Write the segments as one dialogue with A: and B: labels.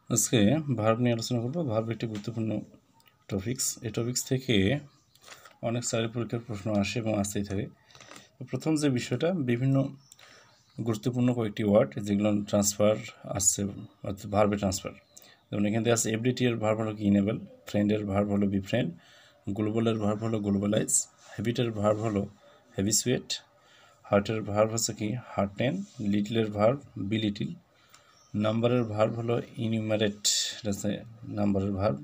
A: আজকে ভার্ব নিয়ে আলোচনা করব। ভার্ব একটি গুরুত্বপূর্ণ টপিকস। এই টপিকস থেকে অনেক সারি পরীক্ষার প্রশ্ন আসে এবং আসতেই থাকে। প্রথম যে বিষয়টা, বিভিন্ন গুরুত্বপূর্ণ কয়েকটি ওয়ার্ড যেগুলো ট্রান্সফার আসছে, অর্থাৎ ভার্বে ট্রান্সফার। যেমন এখান থেকে আছে এভরিডে এর ভার্ব হলো কি ইনেবল, ফ্রেন্ডের ভার্ব হলো বি ফ্রেন্ড, গ্লোবালের ভার্ব হলো গ্লোবালাইজ, হ্যাবিটের ভার্ব হলো হ্যাবিচুয়েট, হার্টের ভার্ব হচ্ছে কি হার্টেন, লিটলের ভার্ব বি লিটিল, নাম্বারের ভার্ব হলো ইনিউমারেট, এটা হচ্ছে নাম্বারের ভার্ব।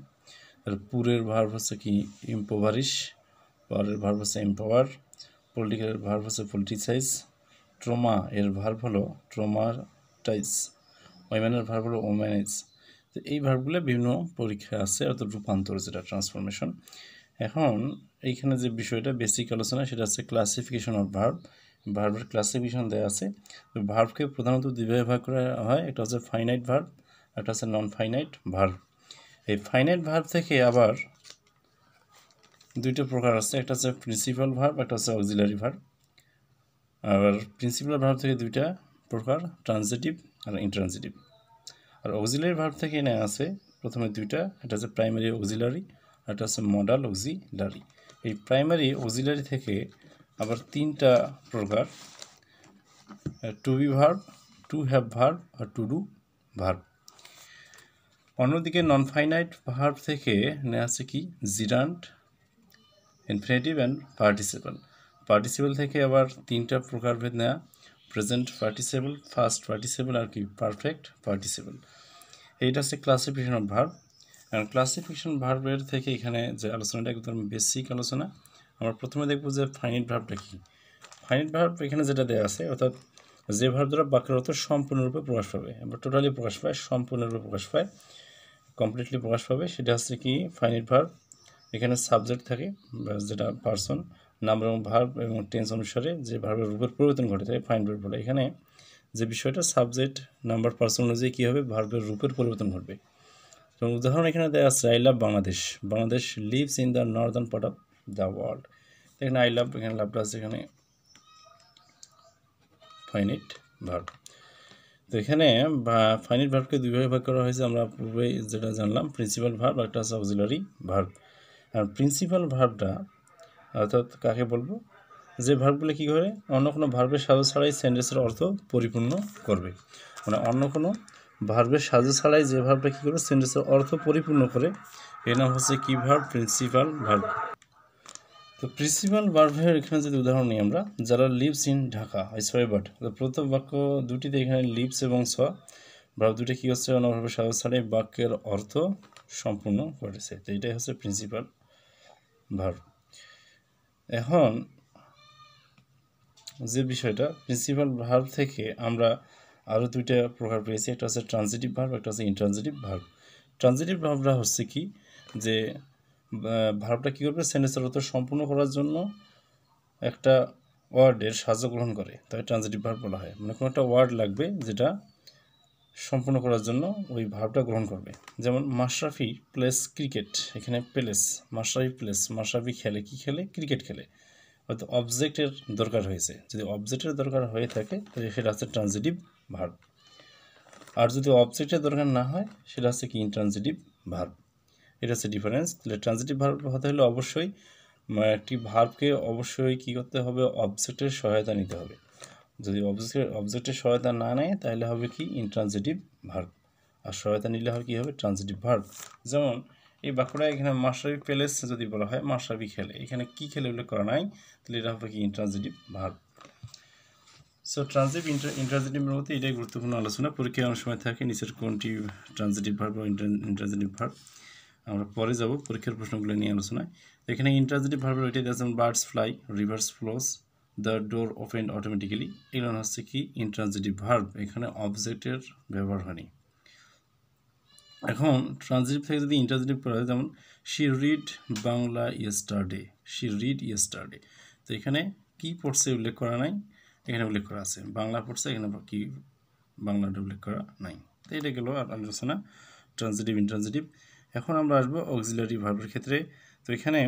A: আর পুরের ভার্ব হচ্ছে কি ইম্পোভারিশ, পাওয়ারের ভার্ব হচ্ছে এম্পাওয়ার, পলিটিক্যালের ভার্ব হচ্ছে পলিটিসাইজ, ট্রমা এর ভার্ব হলো ট্রমাটাইজ, ওমেনের ভার্ব হলো ওমেনাইজ। তো এই ভার্বগুলো বিভিন্ন পরীক্ষা আছে, অর্থাৎ রূপান্তর, যেটা ট্রান্সফরমেশন। এখন এইখানে যে বিষয়টা বেসিক আলোচনা, সেটা হচ্ছে ক্লাসিফিকেশন অফ ভার্ব। ভার্বের ক্লাসিফিকেশন দেওয়া আছে। তো ভার্বকে প্রধানত দুইভাবে ভাগ করা হয়, একটা হচ্ছে ফাইনাইট ভার্ব, একটা হচ্ছে নন ফাইনাইট ভার্ব। এই ফাইনাইট ভার্ব থেকে আবার দুইটা প্রকার আছে, একটা হচ্ছে প্রিন্সিপাল ভার্ব, একটা হচ্ছে অক্সিলারি ভার্ব। আবার প্রিন্সিপাল ভার্ব থেকে দুইটা প্রকার, ট্রানজিটিভ আর ইন্ট্রানজিটিভ। আর অক্সিলারি ভার্ব থেকে নেওয়া আছে প্রথমে দুইটা, একটা হচ্ছে প্রাইমারি অক্সিলারি, আর একটা হচ্ছে মডাল অক্সিলারি। এই প্রাইমারি অক্সিলারি থেকে আবার তিনটা প্রকার, to be verb, to have verb আর টু ডু ভার্ব। অন্যদিকে নন ফাইনাইট ভার্ব থেকে নেওয়া আছে কি gerund, infinitive and participle. Participle থেকে আবার তিনটা প্রকারভেদ নেওয়া, প্রেজেন্ট পার্টিসিপল, ফার্স্ট পার্টিসিপল আর কি পারফেক্ট পার্টিসিপল। এইটা হচ্ছে ক্লাসিফিকেশন অফ ভার্ব। কারণ ক্লাসিফিকেশন ভার্বের থেকে এখানে যে আলোচনাটা একদম বেসিক আলোচনা। আমরা প্রথমে দেখব যে ফাইনাইট ভার্বটা কী। ফাইনাইট ভার্ব এখানে যেটা দেওয়া আছে, অর্থাৎ যে ভার্ব দ্বারা বাক্যের অর্থ সম্পূর্ণরূপে প্রকাশ পাবে, বা টোটালি প্রকাশ পায়, সম্পূর্ণরূপে প্রকাশ পায়, কমপ্লিটলি প্রকাশ পাবে, সেটা হচ্ছে কি ফাইনাইট ভার্ব। এখানে সাবজেক্ট থাকে, যেটা পার্সন, নাম্বার এবং ভার্ব এবং টেন্স অনুসারে যে ভার্বের রূপের পরিবর্তন ঘটে থাকে ফাইনাইট ভার্ব বলে। এখানে যে বিষয়টা, সাবজেক্ট নাম্বার পার্সন অনুযায়ী কী হবে, ভার্বের রূপের পরিবর্তন ঘটবে। তো উদাহরণ এখানে দেওয়া আছে, I love Bangladesh, Bangladesh lives in the Northern part of the world. এখানে আই লাভ, এখানে লাভটা আছে, এখানে ফাইনাইট ভার্ব। তো এখানে ফাইনাইট ভার্বকে দুইভাবে ভাগ করা হয়েছে, আমরা পূর্বে যেটা জানলাম, প্রিন্সিপাল ভার্ব, একটা আছে অক্সিলারি ভার্ব। আর প্রিন্সিপাল ভার্বটা অর্থাৎ কাকে বলবো, যে ভার্বগুলো কী করে অন্য কোনো ভার্বের সাহায্য ছাড়াই সেন্টেন্সের অর্থ পরিপূর্ণ করবে। মানে অন্য কোনো ভার্বের সাহায্য ছাড়াই যে ভার্বটা কী করবে, সেন্টেন্সের অর্থ পরিপূর্ণ করে, এর নাম হচ্ছে কি ভার্ব, প্রিন্সিপাল ভার্ব। তো প্রিন্সিপাল ভার্বের এখানে যদি উদাহরণ নিই আমরা, যারা lives in Dhaka, I so but, প্রথম বাক্য দুটিতে এখানে লিভস এবং স ভার্ব দুটি কী হচ্ছে, অন্য ভার্বের সাহায্য ছাড়াই বাক্যের অর্থ সম্পূর্ণ করেছে। তো এটাই হচ্ছে প্রিন্সিপাল ভার্ব। এখন যে বিষয়টা, প্রিন্সিপাল ভার্ব থেকে আমরা আরও দুইটা প্রকার পেয়েছি, একটা হচ্ছে ট্রানজিটিভ ভার্ব, একটা হচ্ছে ইন্ট্রানজিটিভ ভার্ব। ট্রানজিটিভ ভার্বটা হচ্ছে কি, যে ভার্বটা কী করবে, সেন্টেন্সের অর্থ সম্পূর্ণ করার জন্য একটা ওয়ার্ডের সাহায্য গ্রহণ করে, তাই ট্রানজিটিভ ভার্ব বলা হয়। মানে কোনো একটা ওয়ার্ড লাগবে যেটা সম্পূর্ণ করার জন্য ওই ভার্বটা গ্রহণ করবে। যেমন মাশরাফি প্লেস ক্রিকেট, এখানে প্লেস, মাশরাফি প্লেস, মাশরাফি খেলে, কি খেলে, ক্রিকেট খেলে। হয়তো অবজেক্টের দরকার হয়েছে, যদি অবজেক্টের দরকার হয়ে থাকে তাহলে সেটা হচ্ছে ট্রানজিটিভ ভার্ব। আর যদি অবজেক্টের দরকার না হয়, সেটা হচ্ছে কি ইন্ট্রানজিটিভ ভার্ব। এটা হচ্ছে ডিফারেন্স। তাহলে ট্রানজিটিভ ভার্ব হতে হলে অবশ্যই একটি ভার্বকে অবশ্যই কী করতে হবে, অবজেক্টের সহায়তা নিতে হবে। যদি অবজেক্টের সহায়তা না নেয় তাহলে হবে কি ইন্ট্রানজিটিভ ভার্ব, আর সহায়তা নিলে হবে কী হবে, ট্রানজিটিভ ভার্ব। যেমন এই বাক্যটা এখানে মাশরাফি প্লেস যদি বলা হয় মাশরাফি খেলে, এখানে কি খেলে উল্লেখ করা নাই, তাহলে এটা হবে কি ইন্ট্রানজিটিভ ভার্ব। সো ট্রানজিটিভ ইন্ট্রানজিটিভের মধ্যে এটাই গুরুত্বপূর্ণ আলোচনা। পরীক্ষায় অনেক সময় থাকে নিচের কোনটি ট্রানজিটিভ ভার্ব বা ইন্ট্রানজিটিভ ভার্ব, আমরা পরে যাব পরীক্ষার প্রশ্নগুলো নিয়ে আলোচনায়। এখানে ইন্ট্রানজিটিভ ভার্বের ওইটাই আছে, birds fly, rivers flows, the door open automatically, এগুলো হচ্ছে কি ইন্ট্রানজিটিভ ভার্ব, এখানে অবজেক্টের ব্যবহার হয়নি। এখন ট্রানজিটিভ থেকে যদি ইন্ট্রানজিটিভ করা হয়, যেমন she read Bangla yesterday, she read yesterday. তো এখানে কি পড়ছে উল্লেখ করা নাই, এখানে উল্লেখ করা আছে বাংলা পড়ছে, এখানে কি বাংলাটা উল্লেখ করা নাই। তো এটা গেল আলোচনা ট্রানজিটিভ ইন্ট্রানজিটিভ। এখন আমরা আসবো অক্সিলারি ভার্বের ক্ষেত্রে। তো এখানে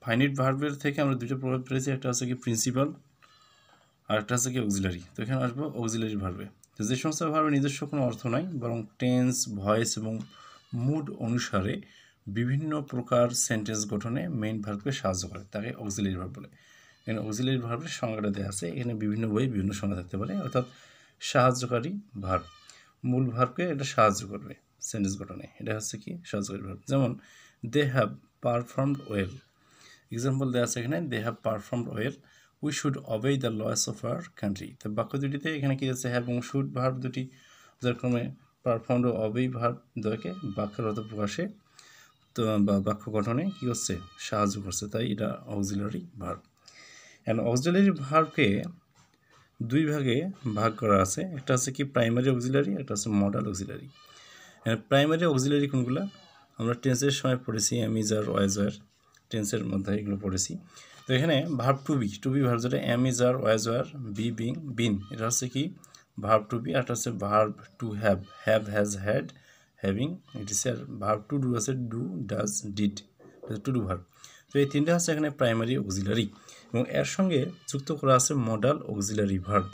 A: ফাইনাইট ভার্বের থেকে আমরা দুটো প্রভাব পেয়েছি, একটা হচ্ছে কি প্রিন্সিপাল আর একটা হচ্ছে কি অক্সিলারি। তো এখানে আসবো অক্সিলারি ভার্বে। তো যে সমস্ত ভার্বের নিজস্ব কোনো অর্থ নাই, বরং টেন্স, ভয়েস এবং মুড অনুসারে বিভিন্ন প্রকার সেন্টেন্স গঠনে মেইন ভার্বকে সাহায্য করে, তাকে অক্সিলারি ভার্ব বলে। এখানে অক্সিলারি ভার্বের সংজ্ঞাটা দেওয়া আছে, এখানে বিভিন্ন বইয়ে বিভিন্ন সংজ্ঞা থাকতে পারে, অর্থাৎ সাহায্যকারী ভার্ব। মূল ভার্বকে এটা সাহায্য করবে সেন্টেন্স গঠনে, এটা হচ্ছে কি সাহায্যকারী ভার্ব। যেমন they have performed well, example দেওয়া আছে এখানে, they have performed well, we should obey the laws of our country. তো বাক্য দুটিতে এখানে কি আছে, হ্যাভ এবং শুড ভার্ব দুটি যথাক্রমে পারফর্মড ও অবেই ভার্ব দ্বয়কে বাক্যের অর্থ প্রকাশে তো বা বাক্য গঠনে কী করছে, সাহায্য করছে, তাই এটা অক্সিলারি ভার্ব। অ্যান্ড অক্সিলারি ভার্বকে দুই ভাগে ভাগ করা আছে, একটা হচ্ছে কি প্রাইমারি অক্সিলারি, একটা হচ্ছে মডাল অক্সিলারি। প্রাইমারি অক্সিলারি কোনগুলো আমরা টেন্সের সময় পড়েছি, am is are was were, টেন্সের মধ্যে এগুলো পড়েছি। তো এখানে ভার্ব টু বি ভার্ব যেটা am is are was were, be being been, এটা হচ্ছে কি ভার্ব টু বি। আর এটা হচ্ছে verb to have, have has had having, it is. আর ভার্ব টু ডু আছে do does did, to do verb. তো এই তিনটা হচ্ছে এখানে প্রাইমারি অক্সিলারি, এবং এর সঙ্গে যুক্ত করা আছে মডাল অক্সিলারি ভার্ব।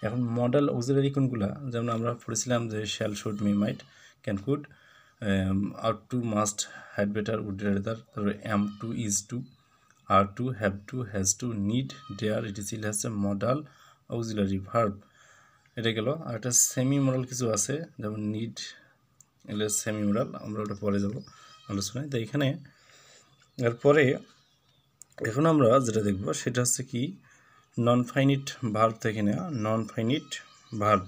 A: এখন মডাল অক্সিলারি কোনগুলা, যেমন আমরা পড়েছিলাম যে shall, should, may, might, can, could, ought to, must, had better, would rather, তারপরে am to, is to, are to, have to, has to, need, dare, ইটিসিল হচ্ছে মডাল অক্সিলারি ভার্ব। এটা গেল। আর একটা সেমি মডাল কিছু আছে, যেমন নিড, এগুলো সেমি মডাল, আমরা ওটা পরে যাব আলোচনায়। তো এখানে এরপরে এখন আমরা যেটা দেখব সেটা হচ্ছে কি নন ফাইনিট ভার্ব থেকে নেওয়া non finite verb.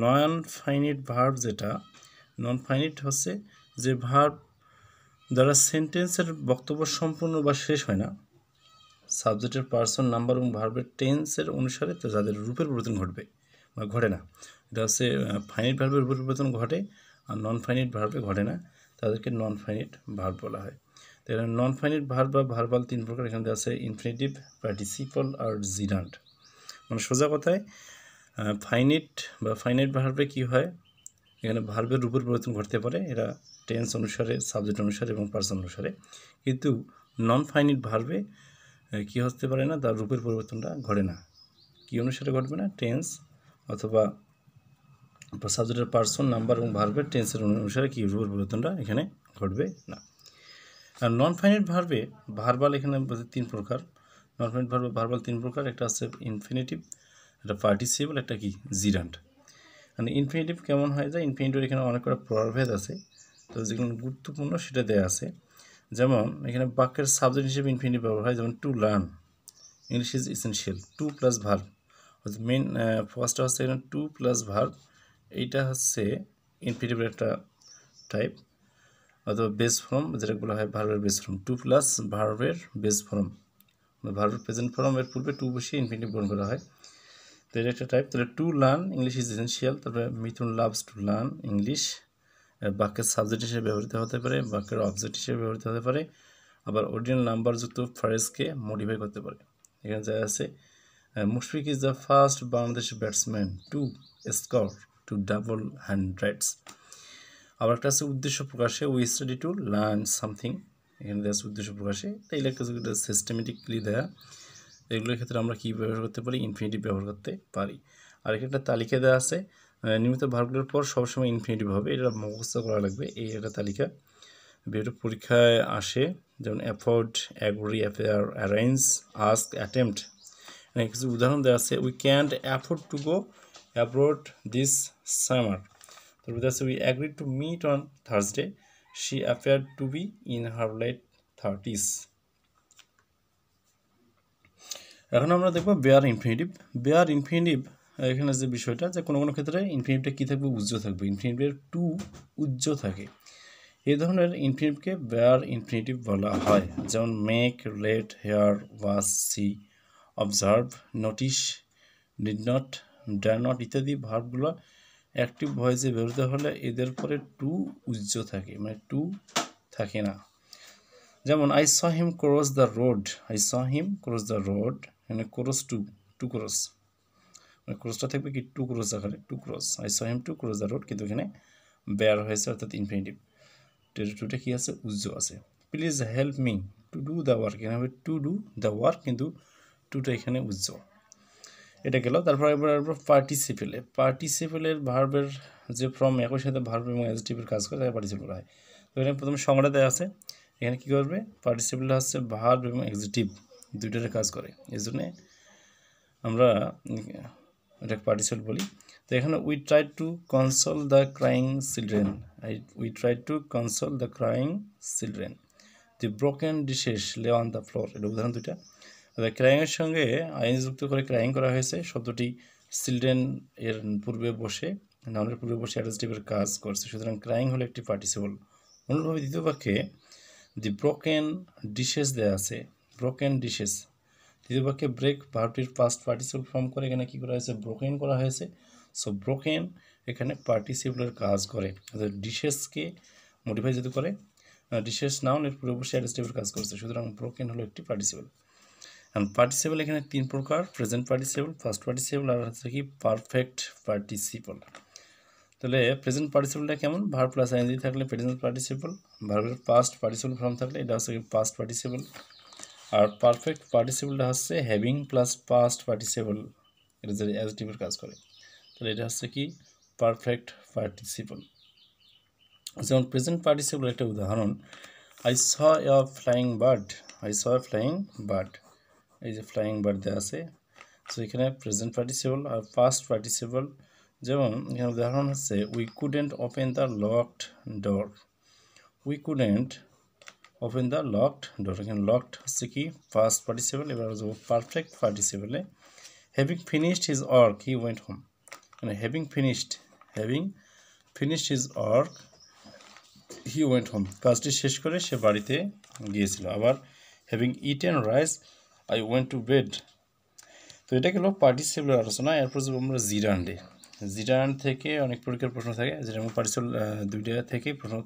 A: Non finite verb যেটা, নন ফাইনিট হচ্ছে যে ভার্ব দ্বারা সেন্টেন্সের বক্তব্য সম্পূর্ণ বা শেষ হয় না, সাবজেক্টের পার্সন, নাম্বার এবং ভার্বের টেন্সের অনুসারে তো যাদের রূপের পরিবর্তন ঘটবে বা ঘটে না, এটা হচ্ছে ফাইনিট ভার্বের রূপের পরিবর্তন ঘটে, আর নন ফাইনিট ভার্বে ঘটে না, তাদেরকে নন ফাইনিট ভার্ব বলা হয়। তো এখানে নন ফাইনিট ভার্ব বা ভার্বাল তিন প্রকার, এখানে আছে ইনফিনিটিভ, পার্টিসিপল আর জিরান্ট। মানে সোজা কথায় ফাইনিট বা ফাইনাইট ভার্বে কি হয়, এখানে ভার্বের রূপের পরিবর্তন ঘটতে পারে, এরা টেন্স অনুসারে, সাবজেক্ট অনুসারে এবং পার্সন অনুসারে। কিন্তু নন ফাইনিট ভার্বে কি হতে পারে না, তার রূপের পরিবর্তনটা ঘটে না। কি অনুসারে ঘটবে না, টেন্স অথবা সাবজেক্টের পার্সন, নাম্বার এবং ভার্বের টেন্সের অনুসারে কি রূপের পরিবর্তনটা এখানে ঘটবে না। আর নন ফাইনিট ভার্বে ভার্বাল এখানে তিন প্রকার, নন ফাইনিট ভার্বে ভার্বাল তিন প্রকার, একটা আছে ইনফিনিটিভ, একটা পার্টিসিপল, একটা কি জিরান্ট। মানে ইনফিনিটিভ কেমন হয়ে যায়, ইনফিনিটিভের এখানে অনেক কটা প্রকারভেদ আছে, তো যেগুলো গুরুত্বপূর্ণ সেটা দেওয়া আছে। যেমন এখানে বাক্যের সাবজেক্ট হিসেবে ইনফিনিটিভ ব্যবহার হয়, যেমন to learn, English is essential, to plus verb, main ফার্স্টটা হচ্ছে এখানে টু প্লাস ভার্ব, এইটা হচ্ছে ইনফিনিটিভের একটা টাইপ, অথবা বেস ফর্ম, যেটা বলা হয় ভার্বের বেস ফর্ম, টু প্লাস ভার্বের বেস ফর্ম, ভার্বের প্রেজেন্ট ফর্মের পূর্বে টু বসিয়ে ইনফিনিটিভ গ্রহণ করা হয়। তো এটা একটা টাইপ। তাহলে two learn, English is essential, তারপরে মিথুন লাভস টু লার্ন ইংলিশ, বাক্যের সাবজেক্ট হিসেবে ব্যবহৃত হতে পারে, বাক্যের অবজেক্ট হিসেবে ব্যবহৃত হতে পারে, আবার অরিজিনাল নাম্বারযুক্ত ফ্রেজকে মডিফাই করতে পারে। এখানে যা আছে, Mushfiq is the first Bangladeshi batsman to score two double hundreds. আবার একটা আছে উদ্দেশ্য প্রকাশে, we study to learn something, এখানে দেওয়া আছে উদ্দেশ্য প্রকাশে। তাই লেখা সিস্টেমেটিকলি দেয়া, এগুলোর ক্ষেত্রে আমরা কী ব্যবহার করতে পারি, ইনফিনিটিভ ব্যবহার করতে পারি। আর এখানে একটা তালিকা দেওয়া আছে, নিয়মিত ভার্বগুলোর পর সবসময় ইনফিনিটিভ হবে, এটা মুখস্থ করা লাগবে। এই একটা তালিকা বিভিন্ন পরীক্ষায় আসে, যেমন afford, agree, appear, arrange, ask, attempt. এখানে কিছু উদাহরণ দেওয়া আছে, we can't afford to go abroad this summer. তারপরে আছে, we agree to meet on Thursday, she appeared to be in her late 30s। এখন আমরা দেখবো বেয়ার ইনফিনিটিভ। বেয়ার ইনফিনিটিভ এখানে যে বিষয়টা, যে কোনো কোনো ক্ষেত্রে ইনফিনিটিভটা কী থাকবে, উজ্জ্ব থাকবে, ইনফিনিটিভের টু উজ্জ্ব থাকে, এই ধরনের ইনফিনিটিভকে বেয়ার ইনফিনিটিভ বলা হয়। যেমন make, let, hear, watch, see, observe, notice, did not, dare not ইত্যাদি ভার্বগুলো অ্যাক্টিভ ভয়েসে ব্যবহৃত হলে এদের পরে টু উজ্জ্ব থাকে, মানে টু থাকে না। যেমন I saw him cross the road, I saw him cross the road, এখানে ক্রস টু ক্রস, মানে ক্রসটা থাকবে কি টু ক্রস আকারে, to cross, I saw him to cross the road, কিন্তু এখানে বেয়ার হয়েছে, অর্থাৎ ইনফিনিটিভ, টুটা কি আছে, উজ্জ্ব আছে। Please help me to do the work, এখানে হবে টু ডু দ্য ওয়ার্ক, কিন্তু টুটা এখানে উজ্জ্ব। এটা গেল। তারপর এবার পার্টিসিপেলে, পার্টিসিপেলের ভার্বের যে ফর্ম একই সাথে ভার্ব এবং অ্যাডজেক্টিভের কাজ করে তাকে পার্টিসিপেল হয়। তো এখানে প্রথমে সংজ্ঞা দেওয়া আছে, এখানে কী করবে, পার্টিসিপেল হচ্ছে ভার্ব এবং অ্যাডজেক্টিভ দুইটারে কাজ করে, এই জন্যে আমরা এটাকে পার্টিসিপেল বলি। তো এখানে we try to console the crying children, we try to console the crying children, the broken dishes lay on the floor, এটা উদাহরণ দুইটা। ক্রাইংয়ের সঙ্গে আইন যুক্ত করে ক্রাইং করা হয়েছে, শব্দটি চিলড্রেন এর পূর্বে বসে, নাউনের পূর্বে বসে অ্যাডজেক্টিভের কাজ করছে, সুতরাং ক্রাইং হলো একটি পার্টিসিপল। অনুরূপভাবে দ্বিতীয় বাক্যে দি ব্রোকেন ডিশেস দেওয়া আছে, ব্রোকেন ডিশেস, দ্বিতীয় বাক্যে ব্রেক ভার্বটির পাস্ট পার্টিসিপল ফর্ম করে এখানে কী করা হয়েছে, ব্রোকেন করা হয়েছে। সো ব্রোকেন এখানে পার্টিসিপলের কাজ করে, অর্থাৎ ডিশেসকে মডিফাই যদি করে, ডিশেস নাউন এর পূর্বে বসে অ্যাডজেক্টিভের কাজ করছে, সুতরাং ব্রোকেন হলো একটি পার্টিসিপল। এখন পার্টিসিপল এখানে তিন প্রকার, প্রেজেন্ট পার্টিসিপল, ফার্স্ট পার্টিসিপল আর হচ্ছে কি পারফেক্ট পার্টিসিপল। তাহলে প্রেজেন্ট পার্টিসিপলটা কেমন, ভার্ব প্লাস আইএনজি থাকলে প্রেজেন্ট পার্টিসিপল, ভার্বের পাস্ট পার্টিসিপল ফর্ম থাকলে এটা হচ্ছে পাস্ট পার্টিসিপল, আর পারফেক্ট পার্টিসিপলটা হচ্ছে হ্যাভিং প্লাস পাস্ট পার্টিসিপল, এটা যে অ্যাডজেক্টিভের কাজ করে, তাহলে এটা হচ্ছে কি পারফেক্ট পার্টিসিপল। যেমন প্রেজেন্ট পার্টিসিপল একটা উদাহরণ, I saw a flying bird, I saw a flying bird, এই যে ফ্লাইং বার্ড দেওয়া আছে। সো এখানে প্রেজেন্ট পার্টিসিপল আর পাস্ট পার্টিসিপল, যেমন এখানে উদাহরণ হচ্ছে we couldn't open the locked door, we couldn't open the locked door, এখানে লকড হচ্ছে কি পাস্ট পার্টিসিপল। এবার পারফেক্ট পার্টিসিপলে having finished his work he went home, মানে having finished his work he went home, কাজটি শেষ করে সে বাড়িতে গিয়েছিল। আবার having eaten rice I went to bed. তো এটা গেল পার্টিসিপলের আলোচনা। এরপর যাব আমরা জিরান্ডে। জিরান্ড থেকে অনেক পরীক্ষার প্রশ্ন থাকে, যেরকম পার্টিসিপল দুইটা থেকে প্রশ্ন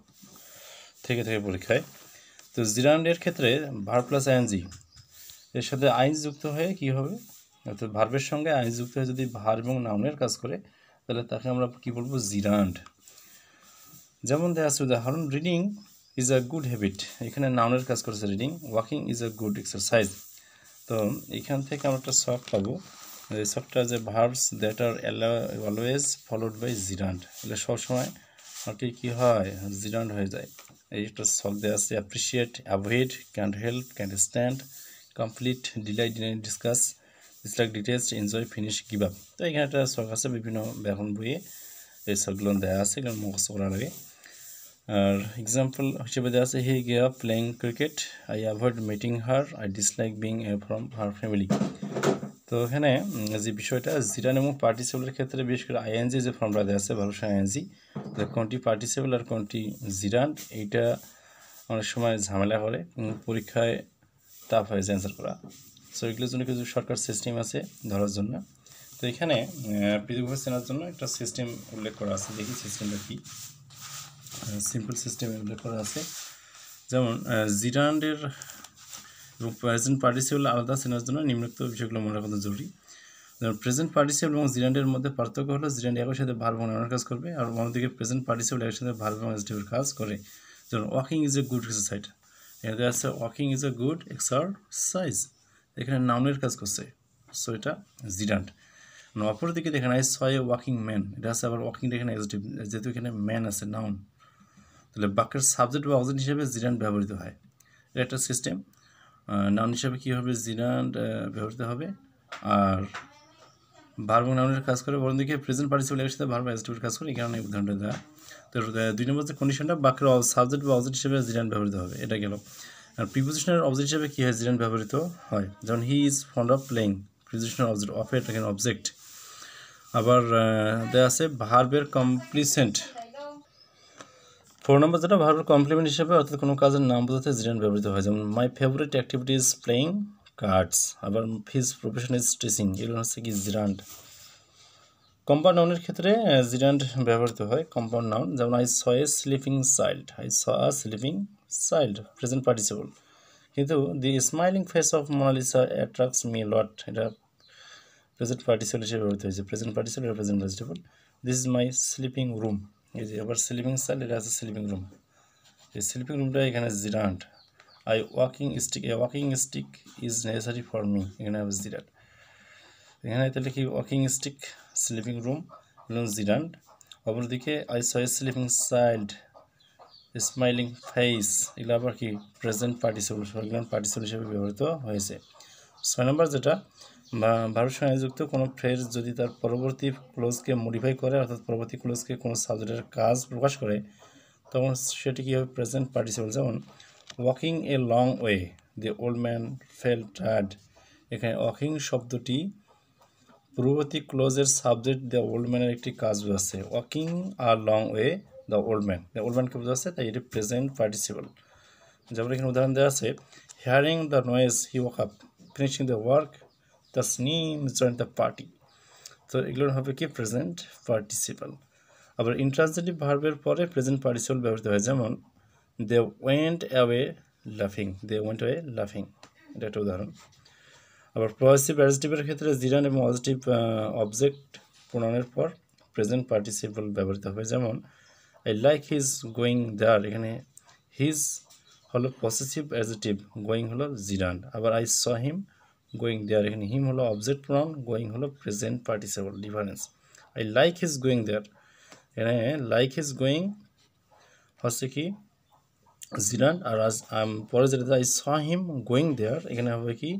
A: থেকে পরীক্ষায়। তো জিরান্ডের ক্ষেত্রে ভার্ব প্লাস আইএনজি এর সাথে আইন যুক্ত হয়ে কী হবে, অর্থাৎ ভার্বের সঙ্গে আইন যুক্ত হয়ে যদি ভার্ব এবং নাউনের কাজ করে তাহলে তাকে আমরা কী বলবো, জিরান্ড। যেমন দেওয়া আছে উদাহরণ, reading is a good habit, এখানে নাউনের কাজ করেছে reading, walking is a good exercise. তো এখান থেকে আমরা একটা শখ পাবো, এই শখটা যে verbs that are always followed by gerund, এগুলো সবসময় আর কি হয়, জিরান্ড হয়ে যায়। এই একটা শখ দেওয়া আছে, appreciate, avoid, can't help, can't stand, complete, delight, discuss, dislike, detest, enjoy, finish, give up. তো এখানে একটা শখ আছে, বিভিন্ন ব্যাকরণ বইয়ে এই শখগুলো দেওয়া আছে, এগুলো মুখস্থ করা লাগে। আর এক্সাম্পল হিসেবে দেওয়া আছে, হি gave up playing cricket, I avoid meeting her, I dislike being from her family. তো এখানে যে বিষয়টা জিরান এবং পার্টিসিপলের ক্ষেত্রে বিশেষ করে আইএনজি যে ফর্মটা দেওয়া আছে ভার্বসহ আইএনজি, কোনটি পার্টিসিপল আর কোনটি জিরান, এইটা অনেক সময় ঝামেলা করে, পরীক্ষায় টাফ হয়েছে অ্যান্সার করা। সো এগুলোর জন্য কিছু শর্টকাট সিস্টেম আছে ধরার জন্য। তো এখানে পৃথকভাবে চেনার জন্য একটা সিস্টেম উল্লেখ করা আছে, দেখি সিস্টেমটা কী। সিম্পল সিস্টেম উল্লেখ করা আছে, যেমন জিরান্ডের এবং প্রেজেন্ট পার্টিসিপল আলাদা চেনার জন্য নিম্নোক্ত বিষয়গুলো মনে রাখা জরুরি। যেমন প্রেজেন্ট পার্টিসিপল এবং জিরান্ডের মধ্যে পার্থক্য হলো, জিরান্ড একই সাথে ভার্ব এবং নাউনের কাজ করবে, আর অন্যদিকে প্রেজেন্ট পার্টিসিপল একই সাথে ভার্ব এবং অ্যাডজেক্টিভের কাজ করে। যেমন walking is a good exercise, এখানে আছে walking is a good exercise, এখানে নাউনের কাজ করছে, সো এটা জিরান্ড। অপরদিকে দেখেন I saw A walking man, এটা আছে আবার ওয়াকিংটা এখানে অ্যাডজেক্টিভ, যেহেতু এখানে ম্যান আছে নাউন, তাহলে বাক্যের সাবজেক্ট বা অবজেক্ট হিসেবে জিরান্ড ব্যবহৃত হয়। এটা একটা সিস্টেম। নাউন হিসেবে কী হবে, জিরান্ড ব্যবহৃত হবে, আর ভার্ব নাউনের কাজ করে, বরং দিকে প্রেজেন্ট পার্টিসিপল এর সাথে ভার্ব অ্যাডজেক্টিভের কাজ করে, এই কারণে উদাহরণটা দেওয়া। তো 2 নম্বর যে কন্ডিশনটা, বাক্যের সাবজেক্ট বা অবজেক্ট হিসেবে জিরান্ড ব্যবহৃত হবে, এটা গেল। আর প্রিপোজিশনের অবজেক্ট হিসেবে কী হয়, জিরান্ড ব্যবহৃত হয়, যেমন he is fond of playing, prepositional object of এর এখানে অবজেক্ট। আবার দেওয়া আছে ভার্বের কমপ্লিসেন্ট, 4 নম্বর যেটা ভার্বের কমপ্লিমেন্ট হিসেবে, অর্থাৎ কোনো কাজের নাম বোঝাতে জিরান্ড ব্যবহৃত হয়, যেমন my favourite activity is playing cards, আবার হিজ প্রফেশন ইজ টিচিং, এগুলো হচ্ছে কি জিরান্ড। কম্পাউন্ড নাউনের ক্ষেত্রে জিরান্ড ব্যবহৃত হয়, কম্পাউন্ড নাউন, যেমন I saw a sleeping child, I saw a sleeping child, present participle. কিন্তু the smiling face of Mona Lisa attracts me lot, এটা প্রেজেন্ট পার্টিসিপল হিসেবে ব্যবহৃত হয়েছে, প্রেজেন্ট পার্টিসিপল আর present participle. This is my sleeping room, এই যে আবার sleeping child, এটা আছে স্লিপিং রুম, এই স্লিপিং রুমটা এখানে gerund. I walking stick, a walking stick is necessary for me, এখানে হবে জিরান্ড। এখানে তাহলে কি walking stick, sleeping room, gerund. অপরদিকে I saw a sleeping child, smiling face, এগুলো আবার কি প্রেজেন্ট পার্টিসিপল, এগুলো পার্টিসিপল হিসেবে ব্যবহৃত হয়েছে। 6 নম্বর যেটা, ভার্ব সংযুক্ত কোনো ফ্রেজ যদি তার পরবর্তী ক্লোজকে মডিফাই করে, অর্থাৎ পরবর্তী ক্লোজকে কোনো সাবজেক্টের কাজ প্রকাশ করে, তখন সেটি কী হবে? Present participle. যেমন walking a long way, the old man fell tired. এখানে ওয়াকিং শব্দটি পূর্ববর্তী ক্লোজের সাবজেক্ট দ্য ওল্ড ম্যানের একটি কাজ বোঝাচ্ছে। Walking a long way the old ম্যানকে বোঝাচ্ছে, তাই এটি প্রেজেন্ট পার্টিসিপল। যেমন এখানে উদাহরণ দেওয়া আছে, hearing the noise he woke up, finishing the work the স্নিম জয়েন দ্য পার্টি। তো এগুলোর হবে কি প্রেজেন্ট পার্টিসিপল। আবার ইন্ট্রান্সিটিভ ভার্বের পরে প্রেজেন্ট পার্টিসিপল ব্যবহৃত হয়, যেমন দে ওয়েন্ট অ্যাওয়ে লাফিং, এটা একটা উদাহরণ। আবার পজিটিভ অ্যাডজেক্টিভের ক্ষেত্রে জিরান এবং পজিটিভ অবজেক্ট প্রোনাউনের পর প্রেজেন্ট পার্টিসিপল ব্যবহৃত হবে, যেমন I like his going there, এখানে হিজ হলো পসেসিভ অ্যাডজেক্টিভ, গোয়িং হলো জিরান্ড। আবার I saw him going there, এখানে হিম হলো অবজেক্ট প্রোনাউন, গোয়িং হলো present participle. Difference, I like his going there, এখানে লাইক হিজ গোয়িং হচ্ছে কি জিরান্ড, আর পরে যেটা I saw him going there, এখানে হবে কি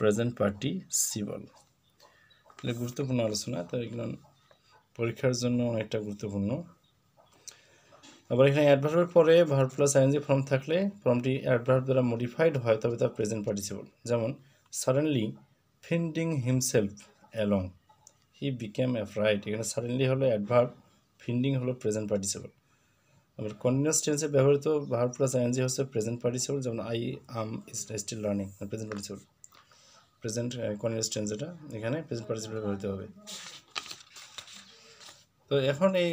A: প্রেজেন্ট পার্টিসিপল। এগুলো গুরুত্বপূর্ণ আলোচনা, তো এগুলো পরীক্ষার জন্য অনেকটা গুরুত্বপূর্ণ। আবার এখানে অ্যাডভার্বের পরে ভার্ব প্লাস আইএনজি ফর্ম থাকলে ফর্মটি অ্যাডভার্ব দ্বারা মডিফাইড হয়, তবে তা প্রেজেন্ট পার্টিসিপল। যেমন suddenly finding himself alone, he became afraid, এখানে সাডেনলি হলো অ্যাডভার্ব, ফিন্ডিং হলো প্রেজেন্ট পার্টিসিপল। আবার কন্টিনিউয়াস টেন্সে ব্যবহৃত ভার্ব প্লাস আইএনজি হচ্ছে প্রেজেন্ট পার্টিসিপল, যেমন I am still learning, present participle. Present continuous tense যেটা, এখানে প্রেজেন্ট পার্টিসিপল ব্যবহৃত হবে। তো এখন এই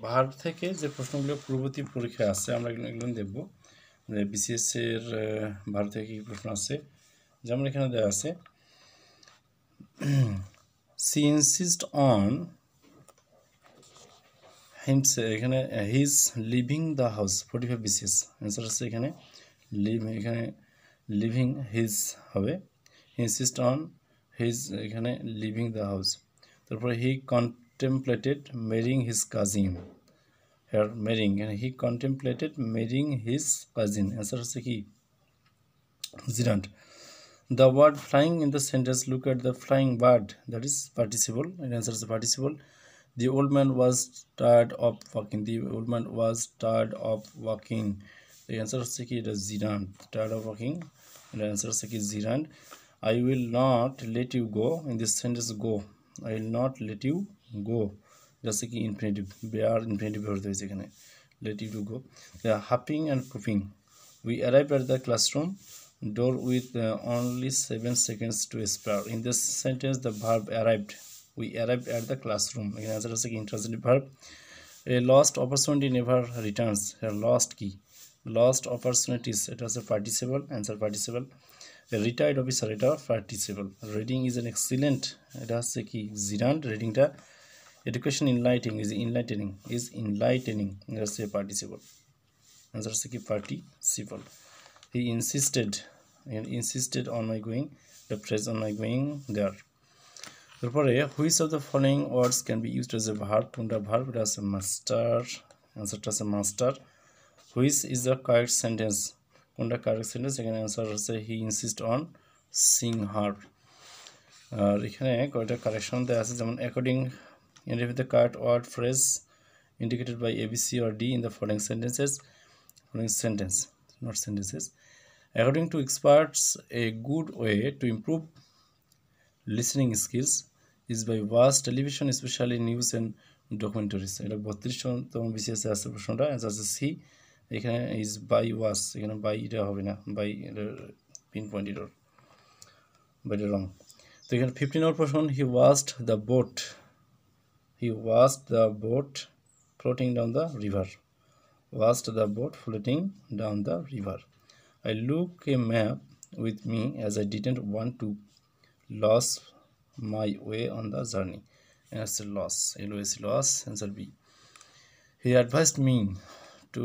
A: ভার্ব থেকে যে প্রশ্নগুলো পূর্ববর্তী পরীক্ষায় আসছে, আমরা এগুলো দেখব যে বিসিএস এর ভার্ব থেকে কী প্রশ্ন আছে। যেমন এখানে দেওয়া আছে, সি ইনসিস্ট অন হিমস, এখানে his living the house, 45 BCS answer হচ্ছে এখানে এখানে লিভিং হিজ হবে, ইনসিস্ট অন হিজ, এখানে লিভিং দ্য হাউস। তারপরে হি contemplated marrying his cousin, here marrying, and he contemplated marrying his cousin, answer হচ্ছে কি gerund. The word flying in the sentence, look at the flying bird, that is participle, and answer is participle. The old man was tired of walking, the old man was tired of walking, the answer হচ্ছে কি এটা gerund, tired of walking, and answer হচ্ছে কি gerund. I will not let you go, in this sentence go, I will not let you go, just like infinitive, bear infinitive ব্যবহৃত হয়েছে এখানে, let you to go. Hopping and pooping, we arrived at the classroom door with only 7 seconds to spare, in this sentence the verb arrived, we arrived at the classroom, এখানে answer হচ্ছে কি intransitive verb. A lost opportunity never returns, a lost কি lost opportunities, এটা হচ্ছে participle, answer participle. A retired officer, এটা participle. Reading is an excellent, এটা হচ্ছে কি gerund, readingটা। Education enlightening is enlightening, এটা হচ্ছে participle, answer হচ্ছে কি participle. He insisted on my going, the phrase on my going there. তারপরে which of the following words can be used as a verb, কোনটা verb, এটা আছে master, answerটা আছে master. Which is the correct sentence, কোনটা correct sentence, এখানে answer হচ্ছে হি insist on Singh হার। আর এখানে কয়টা কারেকশন দেওয়া আছে, যেমন according, identify the correct word phrase indicated by A, B, C or D in the following sentences, not sentences. According to experts, a good way to improve listening skills is by watch television, especially news and documentaries, এটা 32তম BCS আছে প্রশ্নটা, answer আছে C, এখানে is by ওয়াস, এখানে by এটা হবে না, by pin point এর বাইরে রং। তো এখানে 15 নম্বর প্রশ্ন, he watched the boat floating down the river, I look a map with me as I didn't want to lose my way on the journey, answer loss, loss, answer B. He advised me to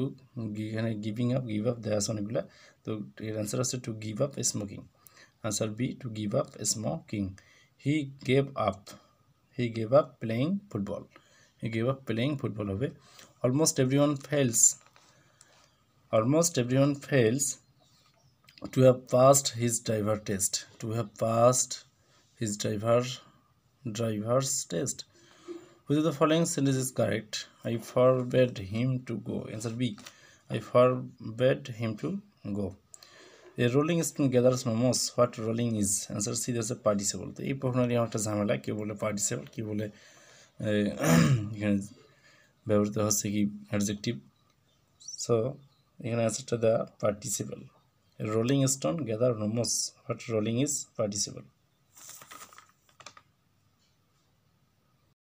A: give up, দেওয়া আছে অনেকগুলা, তো এর answer আছে to give up smoking, answer B, to give up smoking. He gave up playing football, he gave up playing football হবে। Almost everyone fails to have passed his driver test, to have passed his driver's test. Which of the following sentence is correct? I forbade him to go. Answer B, I forbade him to go. A rolling stone gathers no moss. What rolling is? Answer C, that's a participle. তো এই প্রশ্নটি আমার একটা ঝামেলা, কেউ বলে participle, কেউ বলে এখানে ব্যবহৃত হচ্ছে কি অ্যাডজেক্টিভ। সো এখানে অ্যান্সারটা দেওয়া participle. Rolling stone gather no moss. What rolling is? Participle.